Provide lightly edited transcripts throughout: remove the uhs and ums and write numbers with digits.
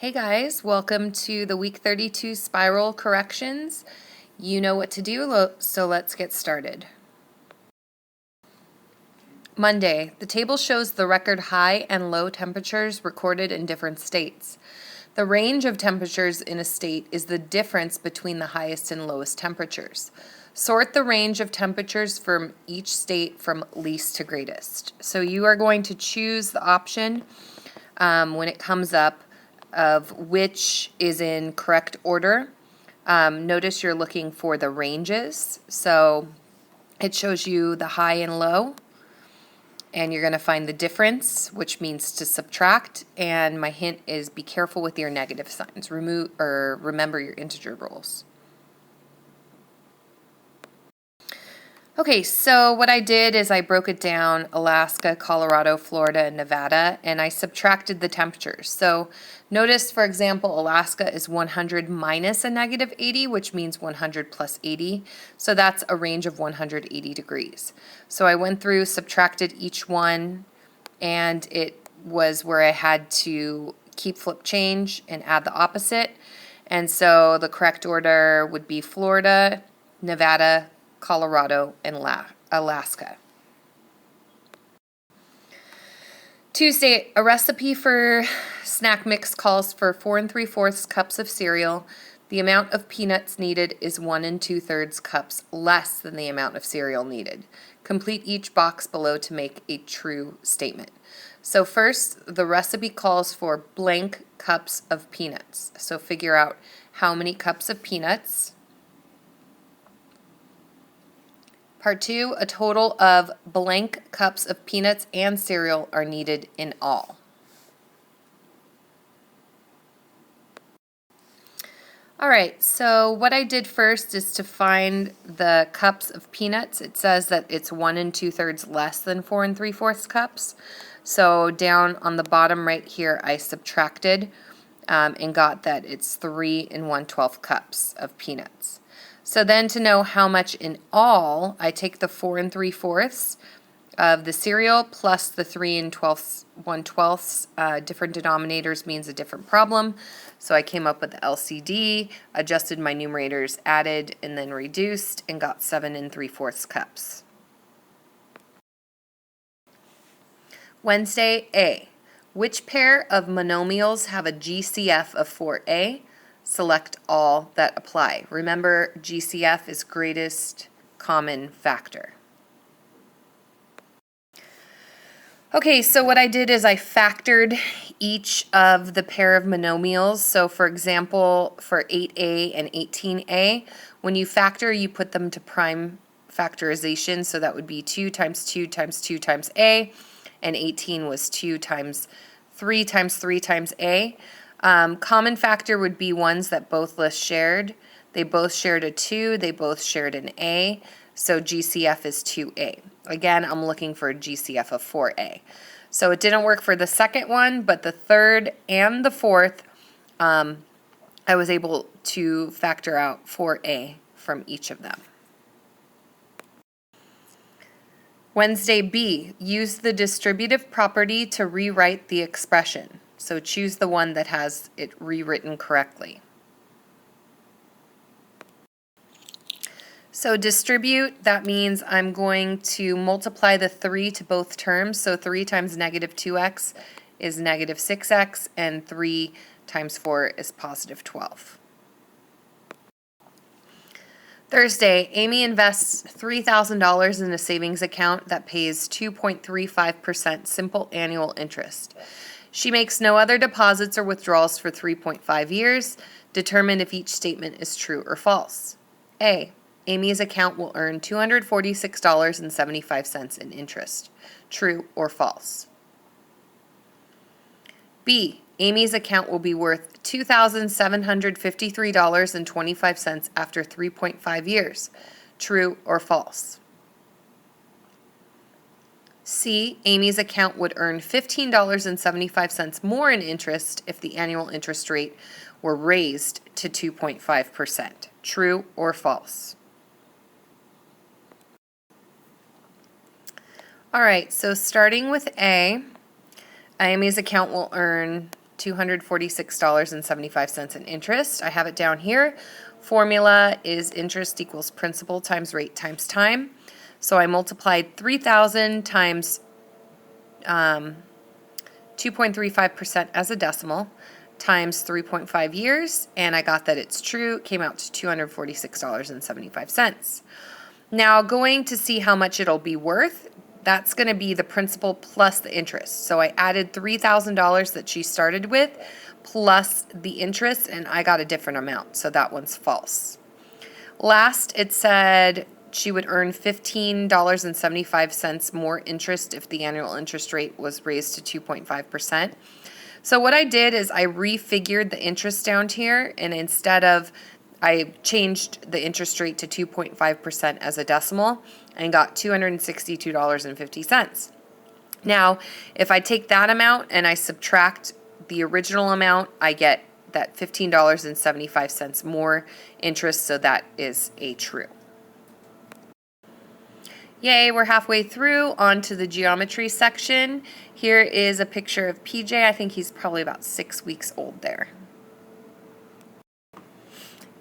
Hey guys, welcome to the week 32 spiral corrections. You know what to do, so let's get started. Monday, the table shows the record high and low temperatures recorded in different states. The range of temperatures in a state is the difference between the highest and lowest temperatures. Sort the range of temperatures from each state from least to greatest. So you are going to choose the option when it comes up of which is in correct order. Notice you're looking for the ranges. So it shows you the high and low, and you're going to find the difference, which means to subtract. And my hint is be careful with your negative signs. Remember your integer rules. Okay, so what I did is I broke it down: Alaska, Colorado, Florida, and Nevada, and I subtracted the temperatures. So notice, for example, Alaska is 100 minus a negative 80, which means 100 plus 80. So that's a range of 180 degrees. So I went through, subtracted each one, and it was where I had to keep flip change and add the opposite. And so the correct order would be Florida, Nevada, Colorado, and Alaska. Tuesday, a recipe for snack mix calls for 4 3/4 cups of cereal. The amount of peanuts needed is 1 2/3 cups less than the amount of cereal needed. Complete each box below to make a true statement. So first, the recipe calls for blank cups of peanuts. So figure out how many cups of peanuts. Part 2, a total of blank cups of peanuts and cereal are needed in all. Alright, so what I did first is to find the cups of peanuts. It says that it's 1 2/3 less than 4 3/4 cups. So down on the bottom right here, I subtracted and got that it's 3 1/12 cups of peanuts. So then to know how much in all, I take the 4 3/4 of the cereal plus the 3 1/12. Different denominators means a different problem. So I came up with the LCD, adjusted my numerators, added, and then reduced, and got 7 3/4 cups. Wednesday, A. Which pair of monomials have a GCF of 4A? Select all that apply. Remember, GCF is greatest common factor. Okay, so what I did is I factored each of the pair of monomials. So for example, for 8A and 18A, when you factor, you put them to prime factorization. So that would be 2 times 2 times 2 times A, and 18 was 2 times 3 times 3 times A. Common factor would be ones that both lists shared. They both shared a 2, they both shared an A, so GCF is 2A. Again, I'm looking for a GCF of 4A. So it didn't work for the second one, but the third and the fourth, I was able to factor out 4A from each of them. Wednesday, B. Use the distributive property to rewrite the expression. So choose the one that has it rewritten correctly. So distribute, that means I'm going to multiply the 3 to both terms. So 3 times negative 2x is negative 6x, and 3 times 4 is positive 12. Thursday, Amy invests $3,000 in a savings account that pays 2.35% simple annual interest. She makes no other deposits or withdrawals for 3.5 years. Determine if each statement is true or false. A. Amy's account will earn $246.75 in interest. True or false? B. Amy's account will be worth $2,753.25 after 3.5 years. True or false? C. Amy's account would earn $15.75 more in interest if the annual interest rate were raised to 2.5%. True or false? All right, so starting with A, Amy's account will earn $246.75 in interest. I have it down here. Formula is interest equals principal times rate times time. So I multiplied 3,000 times 2.35% as a decimal times 3.5 years, and I got that it's true. It came out to $246.75. Now going to see how much it'll be worth, that's going to be the principal plus the interest. So I added $3,000 that she started with plus the interest, and I got a different amount, so that one's false. Last, it said she would earn $15.75 more interest if the annual interest rate was raised to 2.5%. So what I did is I refigured the interest down here, and instead of, I changed the interest rate to 2.5% as a decimal and got $262.50. Now, if I take that amount and I subtract the original amount, I get that $15.75 more interest, so that is a true. Yay, we're halfway through. On to the geometry section. Here is a picture of PJ. I think he's probably about 6 weeks old there.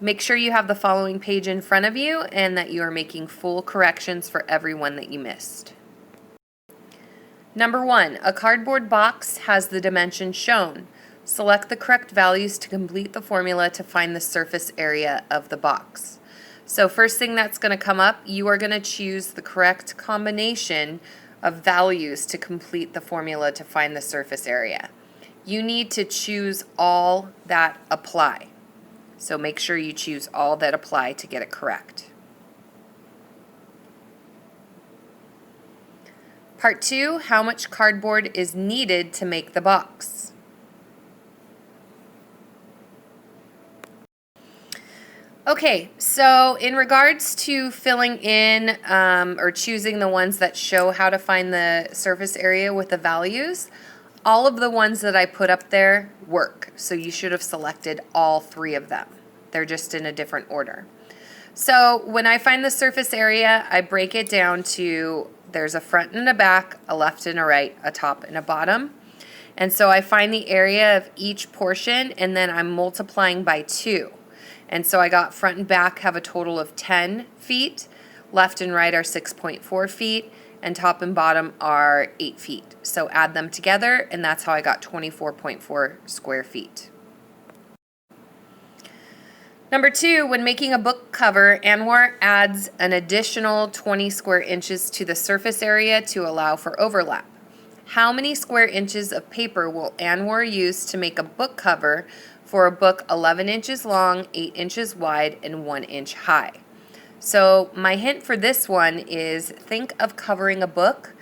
Make sure you have the following page in front of you and that you are making full corrections for every one that you missed. Number 1, a cardboard box has the dimensions shown. Select the correct values to complete the formula to find the surface area of the box. So first thing that's going to come up, you are going to choose the correct combination of values to complete the formula to find the surface area. You need to choose all that apply. So make sure you choose all that apply to get it correct. Part 2, how much cardboard is needed to make the box? Okay, so in regards to filling in or choosing the ones that show how to find the surface area with the values, all of the ones that I put up there work. So you should have selected all 3 of them. They're just in a different order. So when I find the surface area, I break it down to, there's a front and a back, a left and a right, a top and a bottom. And so I find the area of each portion, and then I'm multiplying by 2. And so I got front and back have a total of 10 feet, left and right are 6.4 feet, and top and bottom are 8 feet. So add them together, and that's how I got 24.4 square feet. Number 2, when making a book cover, Anwar adds an additional 20 square inches to the surface area to allow for overlap. How many square inches of paper will Anwar use to make a book cover for a book 11 inches long, 8 inches wide, and 1 inch high? So my hint for this one is think of covering a book,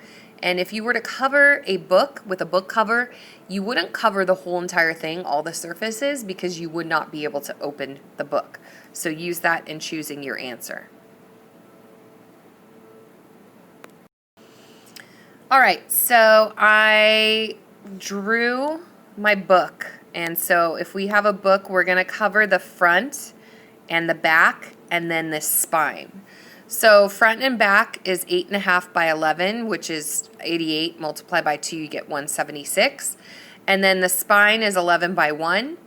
and if you were to cover a book with a book cover, you wouldn't cover the whole entire thing, all the surfaces, because you would not be able to open the book. So use that in choosing your answer. All right, so I drew my book. And so if we have a book, we're going to cover the front and the back and then the spine. So front and back is 8.5 by 11, which is 88. Multiply by 2, you get 176. And then the spine is 11 by 1,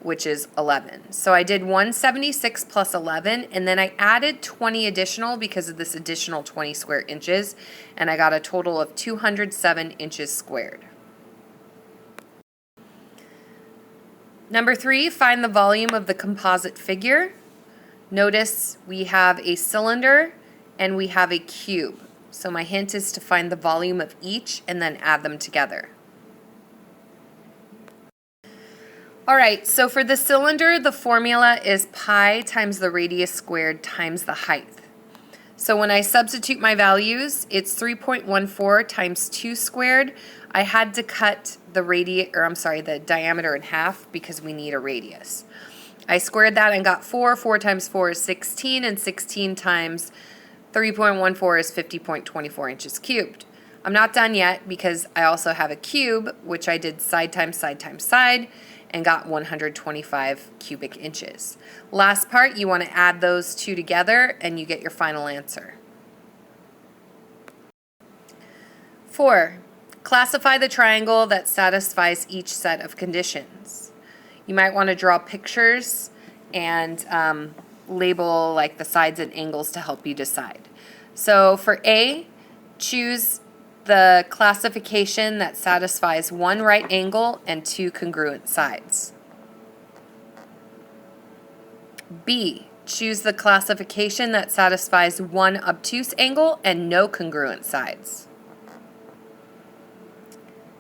which is 11. So I did 176 plus 11, and then I added 20 additional because of this additional 20 square inches, and I got a total of 207 inches squared. Number 3, find the volume of the composite figure. Notice we have a cylinder and we have a cube. So my hint is to find the volume of each and then add them together. All right, so for the cylinder, the formula is pi times the radius squared times the height. So when I substitute my values, it's 3.14 times 2 squared. I had to cut the diameter in half because we need a radius. I squared that and got 4. 4 times 4 is 16, and 16 times 3.14 is 50.24 inches cubed. I'm not done yet because I also have a cube, which I did side times side times side, and got 125 cubic inches. Last part, you want to add those two together and you get your final answer. 4. Classify the triangle that satisfies each set of conditions. You might want to draw pictures and label like the sides and angles to help you decide. So for A, choose the classification that satisfies one right angle and two congruent sides. B, choose the classification that satisfies one obtuse angle and no congruent sides.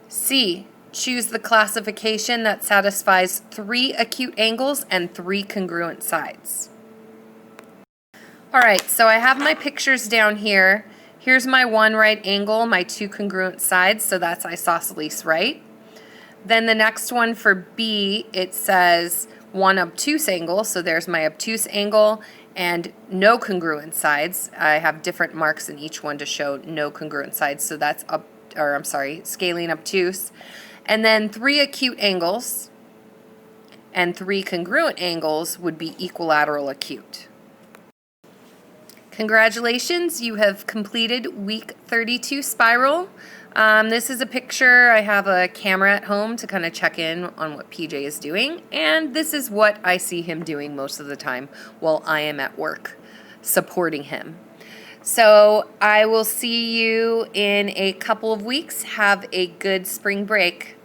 C, choose the classification that satisfies 3 acute angles and 3 congruent sides. Alright, so I have my pictures down here. Here's my one right angle, my 2 congruent sides, so that's isosceles right. Then the next one for B, it says 1 obtuse angle, so there's my obtuse angle, and no congruent sides. I have different marks in each one to show no congruent sides, so that's scaling obtuse. And then 3 acute angles and 3 congruent angles would be equilateral acute. Congratulations, you have completed week 32 spiral. This is a picture. I have a camera at home to kind of check in on what PJ is doing, and this is what I see him doing most of the time while I am at work supporting him. So I will see you in a couple of weeks. Have a good spring break.